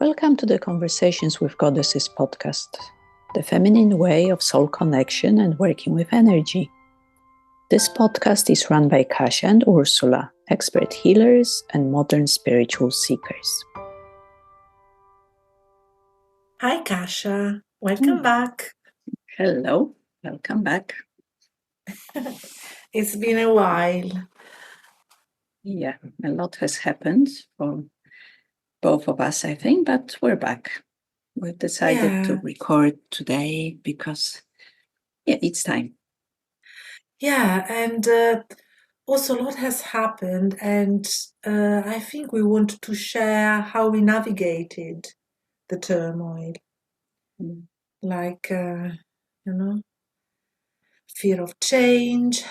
Welcome to the Conversations with Goddesses podcast, the feminine way of soul connection and working with energy. This podcast is run by Kasia and Ursula, expert healers and modern spiritual seekers. Hi, Kasia. Welcome back. Hello, welcome back. It's been a while. Yeah, a lot has happened for both of us, I think, but we're back. We've decided to record today because, it's time. Yeah, and also a lot has happened, and I think we want to share how we navigated the turmoil. Like, fear of change,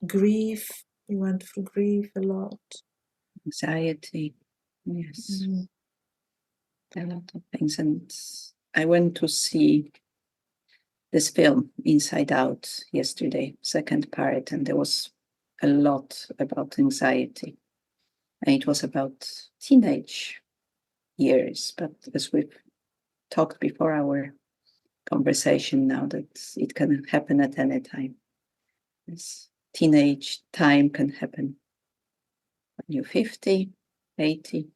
grief. We went through grief a lot. Anxiety, yes. A lot of things. And I went to see this film, Inside Out, yesterday, second part, and there was a lot about anxiety. And it was about teenage years, but as we've talked before our conversation now, that it can happen at any time. This teenage time can happen when you're 50, 80.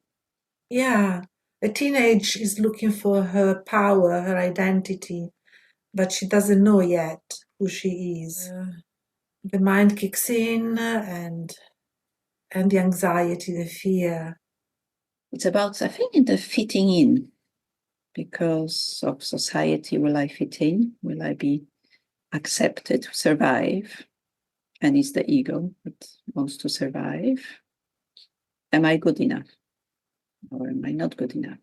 Yeah, a teenage is looking for her power, her identity, but she doesn't know yet who she is. The mind kicks in and the anxiety, the fear. It's about, I think, the fitting in. Because of society, will I fit in? Will I be accepted, survive? And it's the ego that wants to survive. Am I good enough? Or am I not good enough?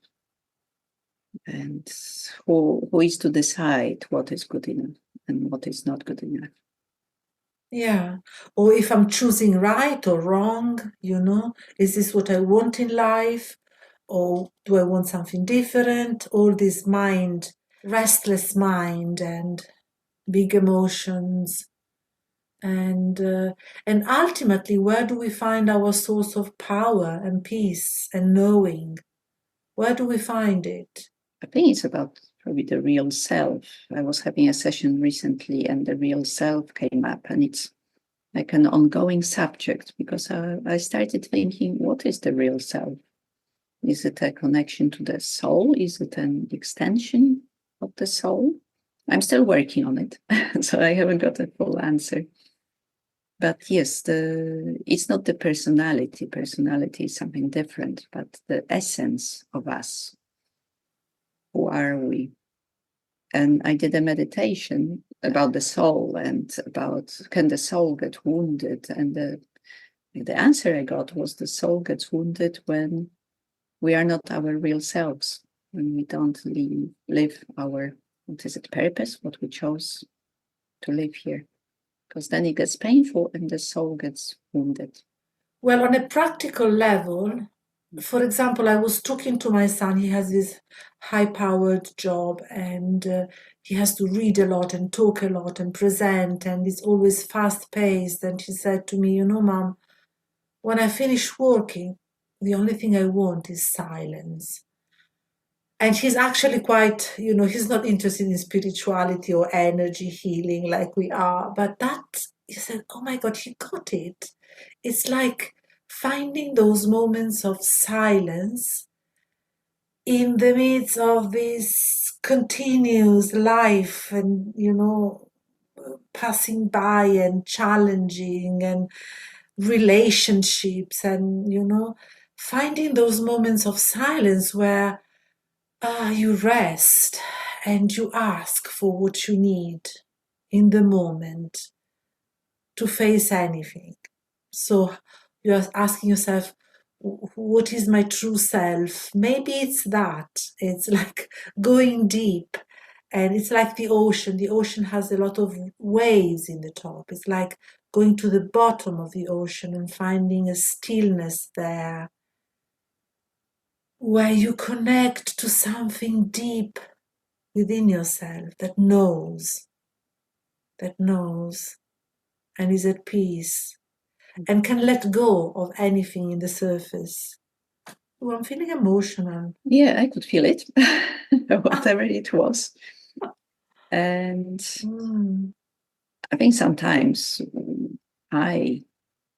And who is to decide what is good enough and what is not good enough? Yeah. Or if I'm choosing right or wrong, is this what I want in life? Or do I want something different? All this mind, restless mind and big emotions. And ultimately, where do we find our source of power and peace and knowing? Where do we find it? I think it's about probably the real self. I was having a session recently and the real self came up, and it's like an ongoing subject because I started thinking, what is the real self? Is it a connection to the soul? Is it an extension of the soul? I'm still working on it, so I haven't got a full answer. But yes, it's not the personality. Personality is something different, but the essence of us. Who are we? And I did a meditation about the soul and about, can the soul get wounded? And the answer I got was the soul gets wounded when we are not our real selves, when we don't live our, purpose, what we chose to live here. Because then it gets painful and the soul gets wounded. Well, on a practical level, for example, I was talking to my son. He has this high-powered job and he has to read a lot and talk a lot and present, and it's always fast-paced. And he said to me, Mom, when I finish working, the only thing I want is silence. And he's actually quite, he's not interested in spirituality or energy healing like we are. But he said, oh my God, he got it. It's like finding those moments of silence in the midst of this continuous life and, passing by and challenging and relationships and, finding those moments of silence where you rest and you ask for what you need in the moment to face anything. So you are asking yourself, what is my true self? Maybe it's that. It's like going deep. And it's like the ocean. The ocean has a lot of waves in the top. It's like going to the bottom of the ocean and finding a stillness there where you connect to something deep within yourself that knows and is at peace and can let go of anything in the surface. Oh, I'm feeling emotional. Yeah, I could feel it, whatever it was. And I think sometimes I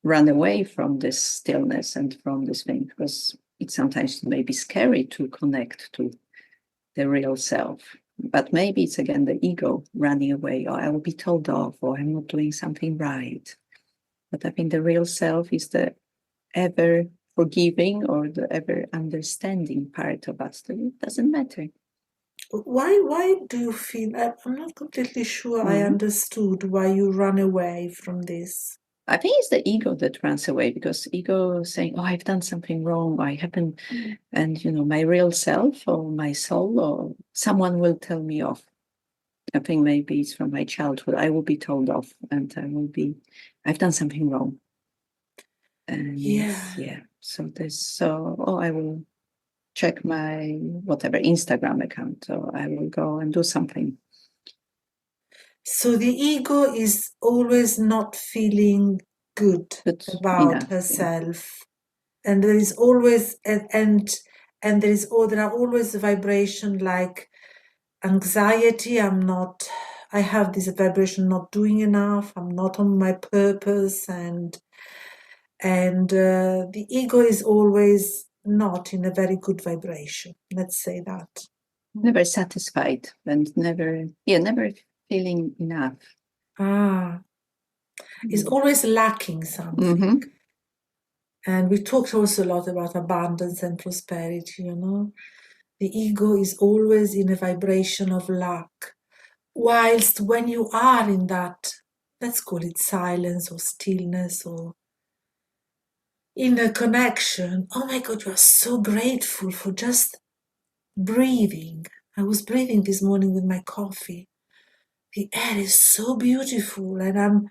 run away from this stillness and from this thing because it's sometimes maybe scary to connect to the real self. But maybe it's again the ego running away, or I will be told off, or I'm not doing something right. But I think the real self is the ever forgiving or the ever understanding part of us. So it doesn't matter. Why do you feel, I'm not completely sure I understood why you run away from this. I think it's the ego that runs away because ego saying, oh, I've done something wrong, I haven't, and my real self or my soul or someone will tell me off. I think maybe it's from my childhood. I will be told off and I've done something wrong. And Yeah. So I will check my whatever Instagram account, or I will go and do something. So the ego is always not feeling good about enough, herself. And there is always there are always a vibration like anxiety. I have this vibration not doing enough, I'm not on my purpose, and the ego is always not in a very good vibration, let's say that. Never satisfied and never feeling enough. It's always lacking something. And we talked also a lot about abundance and prosperity, The ego is always in a vibration of lack. Whilst when you are in that, let's call it silence or stillness or in a connection, oh my God, you are so grateful for just breathing. I was breathing this morning with my coffee. The air is so beautiful and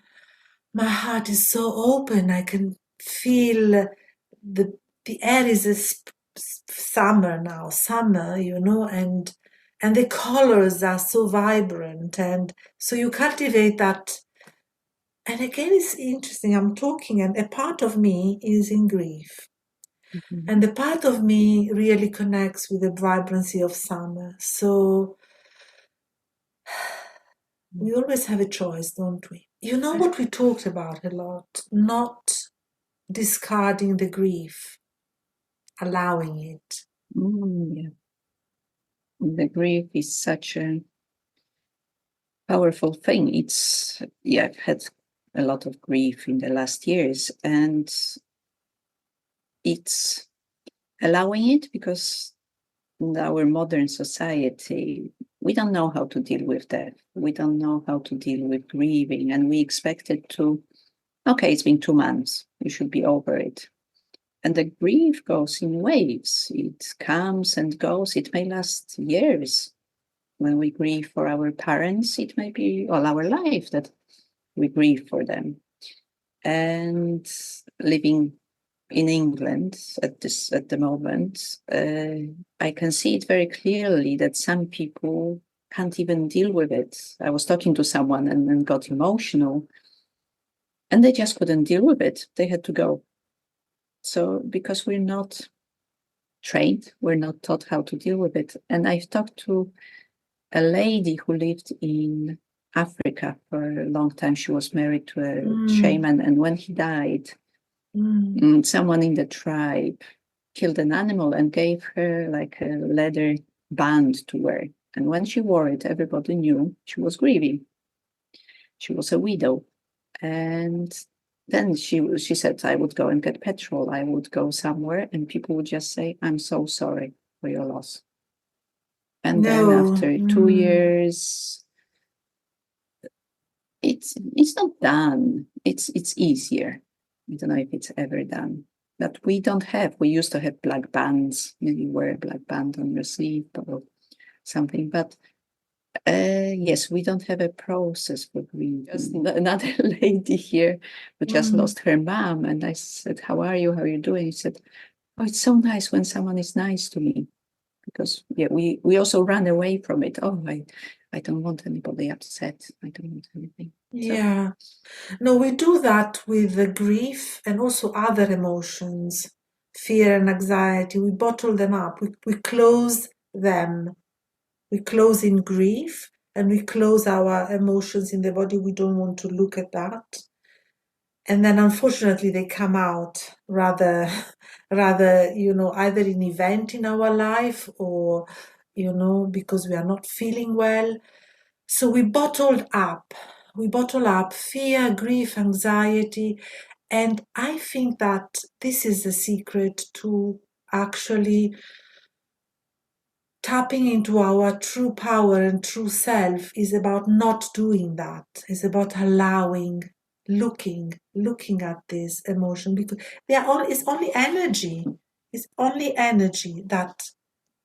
my heart is so open. I can feel the air is summer now, and the colors are so vibrant, and so you cultivate that. And again, it's interesting. I'm talking, and a part of me is in grief, and the part of me really connects with the vibrancy of summer. So we always have a choice, don't we? You know what we talked about a lot? Not discarding the grief, allowing it. Yeah. The grief is such a powerful thing. I've had a lot of grief in the last years, and it's allowing it because in our modern society, we don't know how to deal with death. We don't know how to deal with grieving, and we expect it to, okay, it's been 2 months, you should be over it. And the grief goes in waves. It comes and goes. It may last years. When we grieve for our parents, it may be all our life that we grieve for them. And living in England at the moment, I can see it very clearly that some people can't even deal with it. I was talking to someone and got emotional, and they just couldn't deal with it. They had to go. So because we're not trained, we're not taught how to deal with it. And I've talked to a lady who lived in Africa for a long time. She was married to a shaman, and when he died, someone in the tribe killed an animal and gave her like a leather band to wear. And when she wore it, everybody knew she was grieving. She was a widow. And then she said, I would go and get petrol. I would go somewhere and people would just say, I'm so sorry for your loss. And then after 2 years, it's not done. It's easier. I don't know if it's ever done. But we used to have black bands. You wear a black band on your sleeve or something. But yes, we don't have a process for grief. Another lady here who just lost her mom. And I said, how are you? How are you doing? She said, oh, it's so nice when someone is nice to me. Because we also run away from it. Oh, I don't want anybody upset. I don't want anything. Yeah. No, we do that with the grief and also other emotions. fear and anxiety, we bottle them up, we close them. We close in grief and we close our emotions in the body. We don't want to look at that. And then unfortunately they come out rather, either in event in our life or, because we are not feeling well. So we bottle up fear, grief, anxiety. And I think that this is the secret to actually tapping into our true power and true self is about not doing that. It's about allowing, looking at this emotion, because it's only energy. It's only energy that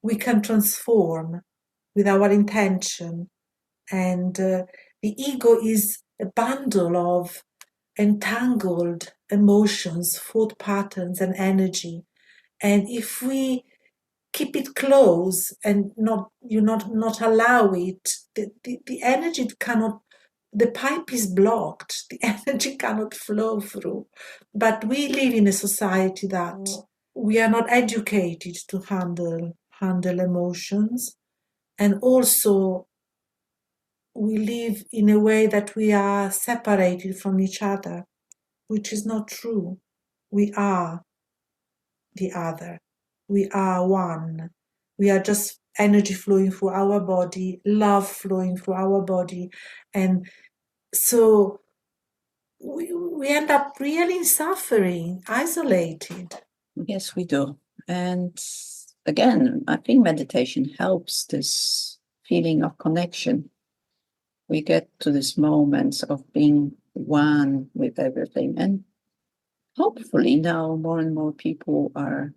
we can transform with our intention. And the ego is a bundle of entangled emotions, thought patterns, and energy. And if we keep it close and not allow it, the energy cannot, the pipe is blocked, the energy cannot flow through. But we live in a society that we are not educated to handle emotions, and also we live in a way that we are separated from each other, which is not true. We are the other. We are one. We are just energy flowing through our body, love flowing through our body. And so we end up really suffering, isolated. Yes, we do. And again, I think meditation helps this feeling of connection. We get to this moment of being one with everything. And hopefully now more and more people are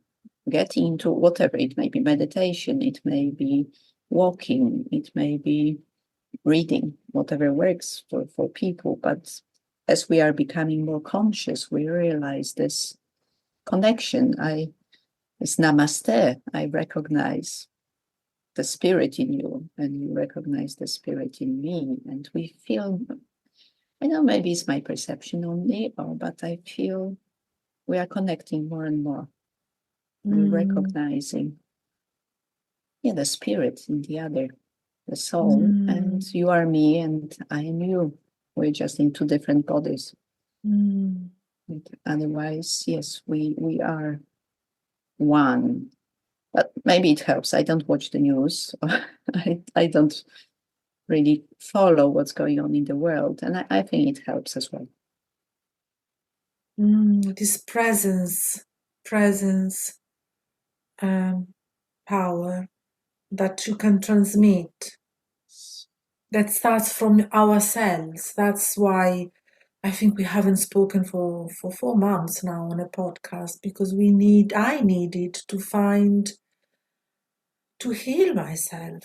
getting into whatever it may be, meditation, it may be walking, it may be reading, whatever works for people. But as we are becoming more conscious, we realize this connection. It's namaste. I recognize the spirit in you, and you recognize the spirit in me. And we feel, I know maybe it's my perception only, but I feel we are connecting more and more. We're recognizing, the spirit in the other, the soul, and you are me and I am you. We're just in two different bodies. But otherwise, yes, we are one. But maybe it helps. I don't watch the news. I don't really follow what's going on in the world. And I think it helps as well. This presence, power that you can transmit, that starts from ourselves. That's why I think we haven't spoken for 4 months now on a podcast, because I needed to heal myself,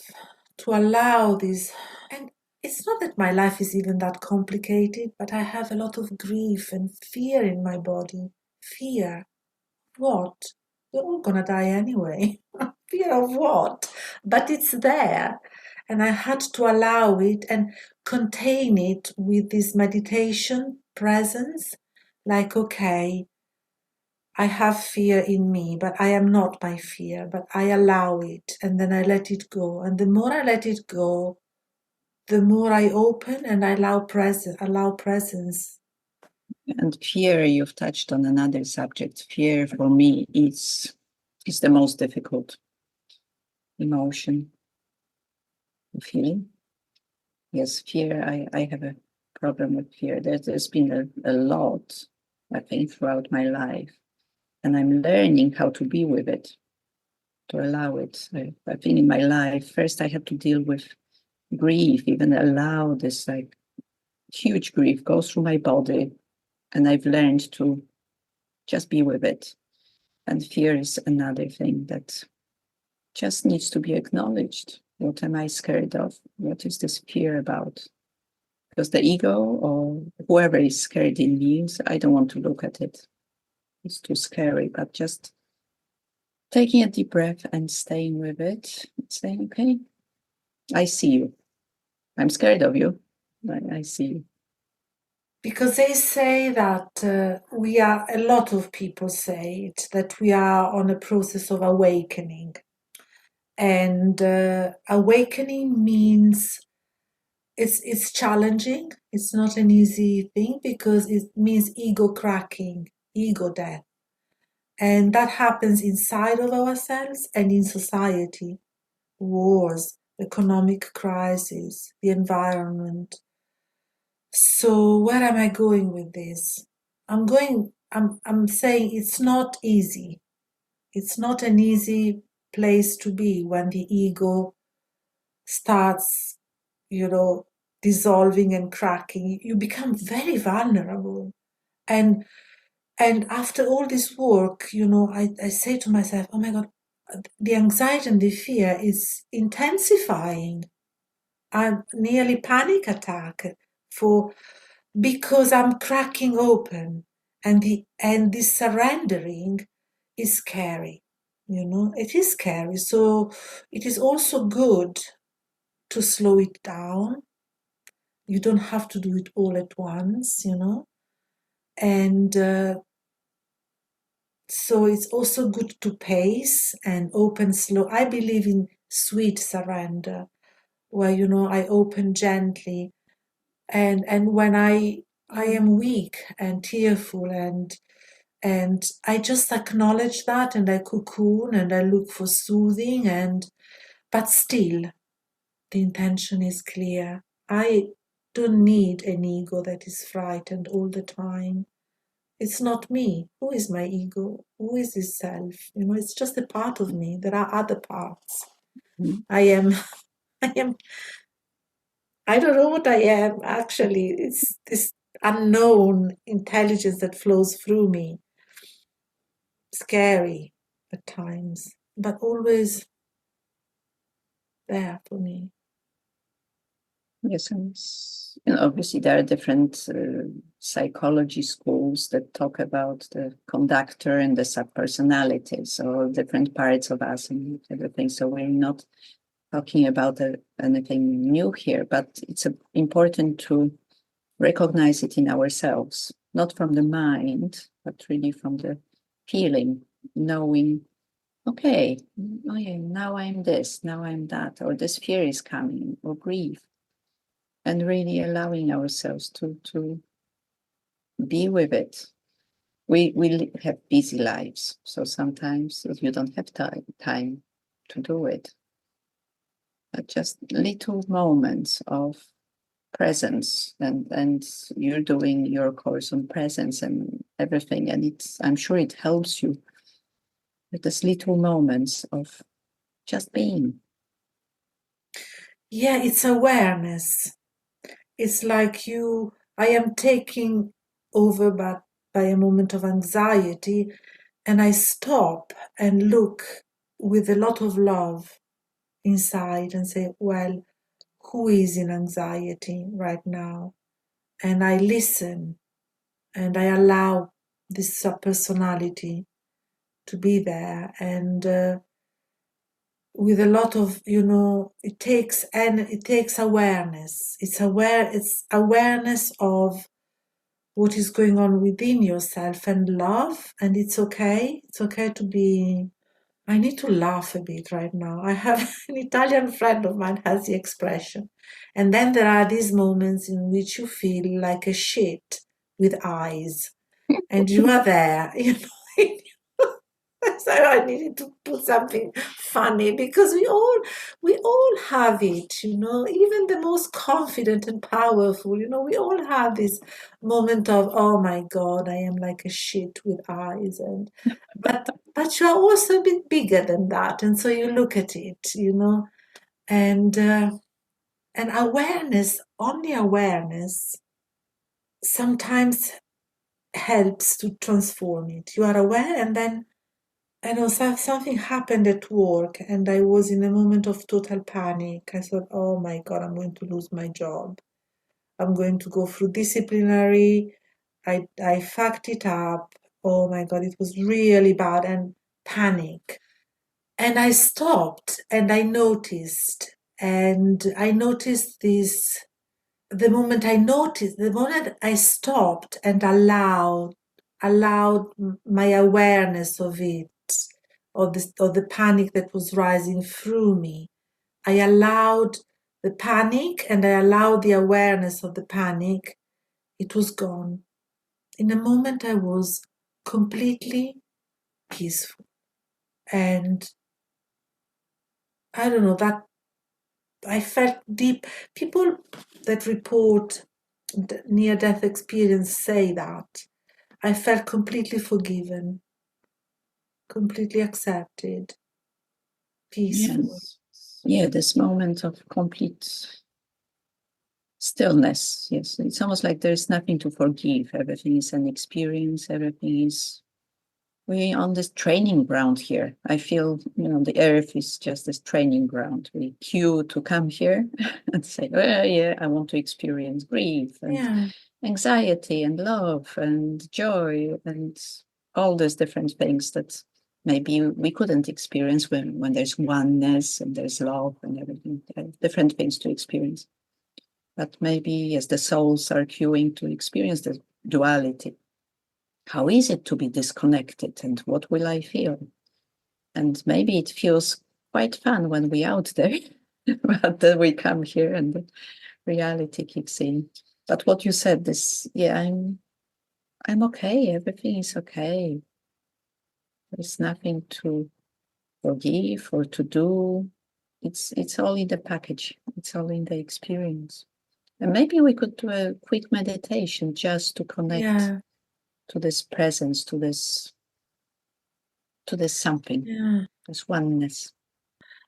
to allow this. And it's not that my life is even that complicated, but I have a lot of grief and fear in my body. Fear. What? We're all gonna die anyway. Fear of what? But it's there. And I had to allow it and contain it with this meditation presence. Like, okay, I have fear in me, but I am not my fear, but I allow it and then I let it go. And the more I let it go, the more I open and I allow presence. And fear, you've touched on another subject. Fear for me is the most difficult emotion, feeling. Yes, fear, I have a problem with fear. There's been a lot, I think, throughout my life. And I'm learning how to be with it, to allow it. I think in my life, first I had to deal with grief, even allow this huge grief go through my body. And I've learned to just be with it. And fear is another thing that just needs to be acknowledged. What am I scared of? What is this fear about? Because the ego or whoever is scared in me, I don't want to look at it. It's too scary. But just taking a deep breath and staying with it, saying, okay, I see you. I'm scared of you. I see you. because they say that a lot of people say it, that we are on a process of awakening. And awakening means it's challenging. It's not an easy thing because it means ego cracking, ego death. And that happens inside of ourselves and in society. Wars, economic crisis, the environment. So where am I going with this? I'm saying it's not easy. It's not an easy place to be when the ego starts, dissolving and cracking. You become very vulnerable. And after all this work, I say to myself, oh my God, the anxiety and the fear is intensifying. I'm nearly panic attack because I'm cracking open, and this surrendering is scary. It is scary. So it is also good to slow it down. You don't have to do it all at once, and so it's also good to pace and open slow. I believe in sweet surrender, where I open gently, and when I am weak and tearful, and I just acknowledge that, and I cocoon and I look for soothing, but still the intention is clear. I don't need an ego that is frightened all the time. It's not me. Who is my ego? Who is this self? It's just a part of me. There are other parts. Mhm. I am I am I don't know what I am actually. It's this unknown intelligence that flows through me. Scary at times, but always there for me. Yes, and obviously there are different psychology schools that talk about the conductor and the subpersonality, so different parts of us and everything. So we're not talking about anything new here, but it's important to recognize it in ourselves, not from the mind, but really from the feeling, knowing, okay, oh yeah, now I'm this, now I'm that, or this fear is coming, or grief, and really allowing ourselves to be with it. We have busy lives, so sometimes you don't have time to do it. But just little moments of presence, and you're doing your course on presence and everything, and I'm sure it helps you with these little moments of just being. Yeah, it's awareness. It's like I am taking over by a moment of anxiety, and I stop and look with a lot of love inside and say, well, who is in anxiety right now? And I listen and I allow this subpersonality to be there. And with a lot of, it takes awareness. It's awareness of what is going on within yourself and love. And it's okay. It's okay to be. I need to laugh a bit right now. I have an Italian friend of mine has the expression. And then there are these moments in which you feel like a shit with eyes. And you are there, So I needed to put something funny because we all have it, even the most confident and powerful, we all have this moment of, oh my God, I am like a shit with eyes, but you are also a bit bigger than that, and so you look at it, and awareness, only awareness, sometimes helps to transform it. You are aware, and then I know something happened at work, and I was in a moment of total panic. I thought, oh my God, I'm going to lose my job. I'm going to go through disciplinary. I fucked it up. Oh my God, it was really bad, and panic. And I stopped and I noticed this the moment I noticed, the moment I stopped and allowed my awareness of it, of the panic that was rising through me, I allowed the panic and I allowed the awareness of the panic. It was gone. In a moment, I was completely peaceful. And I don't know, that I felt deep. People that report near-death experience say that. I felt completely forgiven, completely accepted, peaceful. Yes. Yeah, this moment of complete stillness. Yes, it's almost like there's nothing to forgive. Everything is an experience. Everything is. We're on this training ground here. I feel, the earth is just this training ground. We queue to come here and say, well, yeah, I want to experience grief and Yeah, anxiety and love and joy and all these different things that maybe we couldn't experience when there's oneness and there's love and everything. Different things to experience. But maybe as the souls are queuing to experience the duality, how is it to be disconnected and what will I feel? And maybe it feels quite fun when we're out there, but then we come here and the reality kicks in. But what you said, I'm okay. Everything is okay. There's nothing to forgive or to do. It's all in the package. It's all in the experience. And maybe we could do a quick meditation just to connect yeah, to this presence, to this something, yeah. this oneness.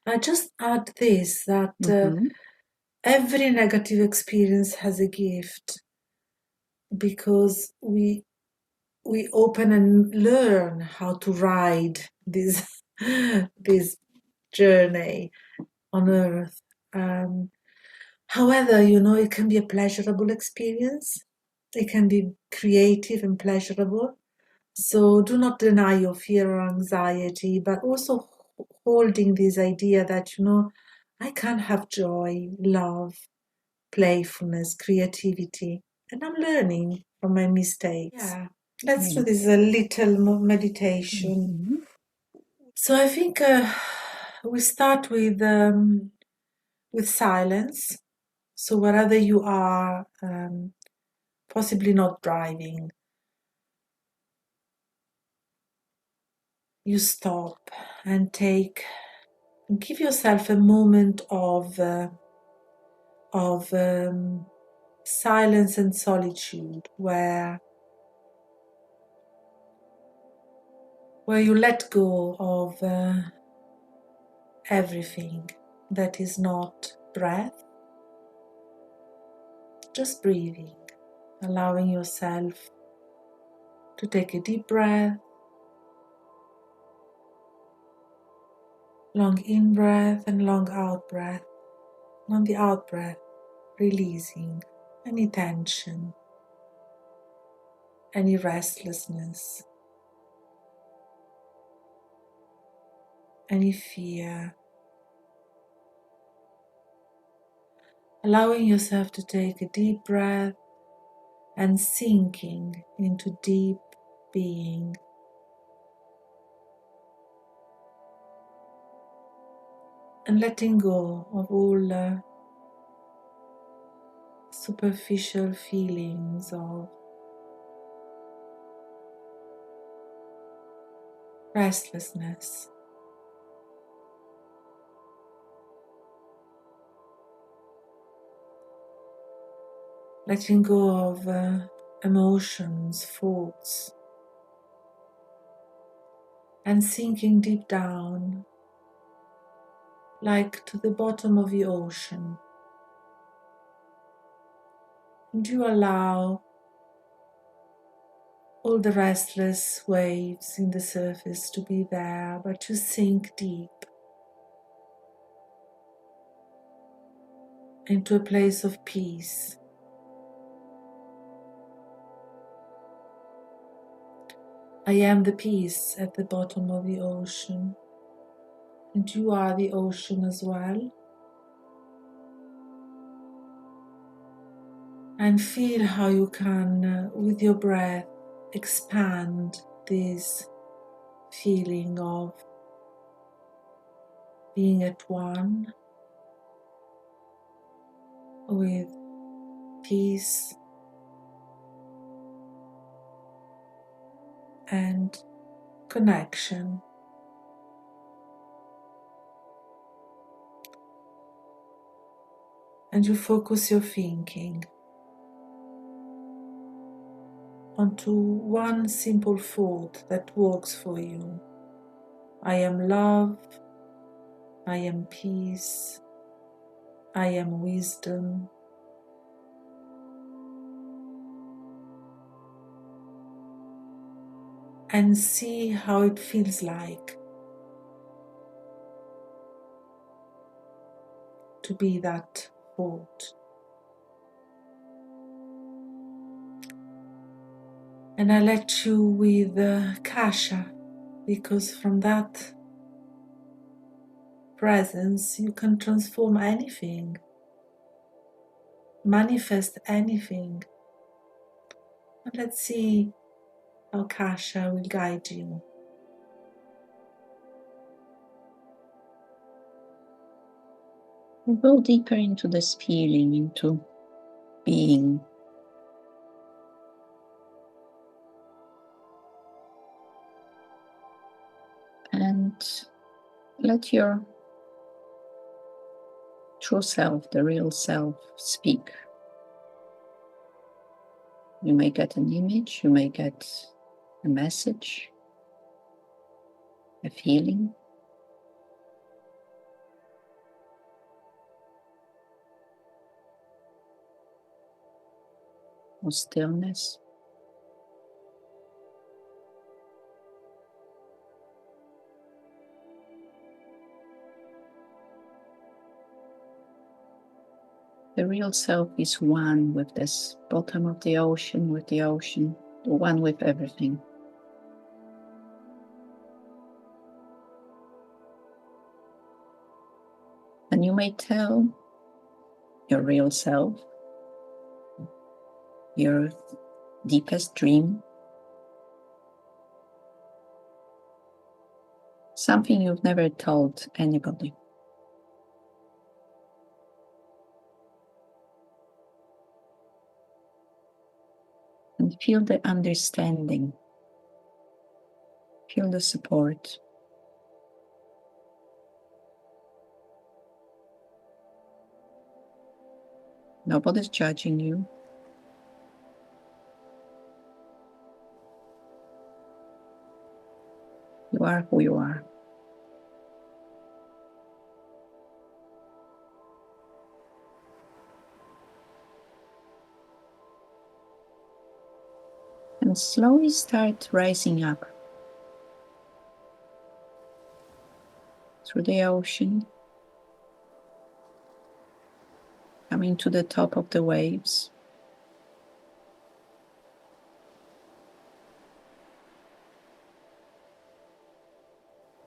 I just add this that Mhm. every negative experience has a gift because we open and learn how to ride this this journey on earth. However, it can be a pleasurable experience. It can be creative and pleasurable. So do not deny your fear or anxiety, but also holding this idea that, I can have joy, love, playfulness, creativity, and I'm learning from my mistakes. Yeah. Let's do this Yes. a little meditation. Mhm. So I think we start with silence. So wherever you are, possibly not driving, you stop and give yourself a moment of silence and solitude where you let go of everything that is not breath, just breathing, allowing yourself to take a deep breath, long in breath and long out breath. And on the out breath, releasing any tension, any restlessness, any fear. Allowing yourself to take a deep breath and sinking into deep being. And letting go of all superficial feelings of restlessness. Letting go of emotions, thoughts, and sinking deep down, like to the bottom of the ocean. And you allow all the restless waves in the surface to be there, but you sink deep into a place of peace. I am the peace at the bottom of the ocean, and you are the ocean as well. And feel how you can, with your breath, expand this feeling of being at one with peace and connection. And you focus your thinking onto one simple thought that works for you. I am love, I am peace, I am wisdom. And see how it feels like to be that thought. And I let you with Kasha, because from that presence you can transform anything, manifest anything. And let's see how Kasha will guide you. We'll go deeper into this feeling, into being. And let your true self, the real self, speak. You may get an image, you may get a message, a feeling. Or stillness. The real self is one with this bottom of the ocean, one with everything. And you may tell your real self, your deepest dream, something you've never told anybody. And feel the understanding, feel the support. Nobody's judging you. You are who you are. And slowly start rising up through the ocean, coming to the top of the waves.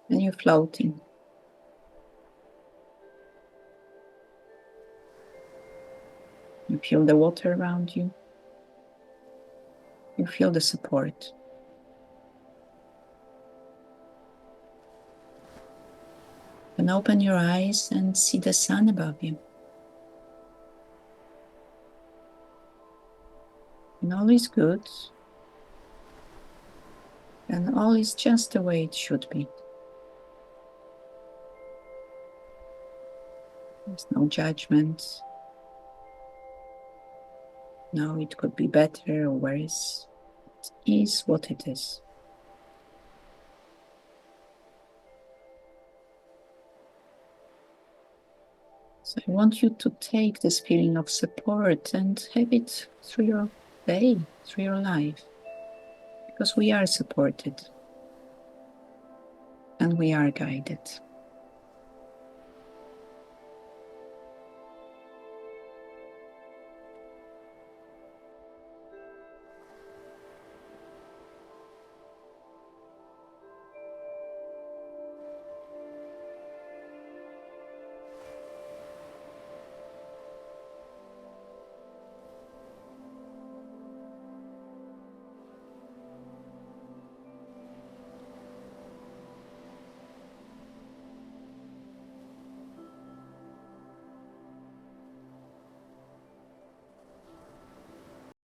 And you're floating. You feel the water around you. You feel the support. And open your eyes and see the sun above you. And all is good. And all is just the way it should be. There's no judgment. No, it could be better or worse. It is what it is. So I want you to take this feeling of support and have it through your day, through your life. Because we are supported and we are guided.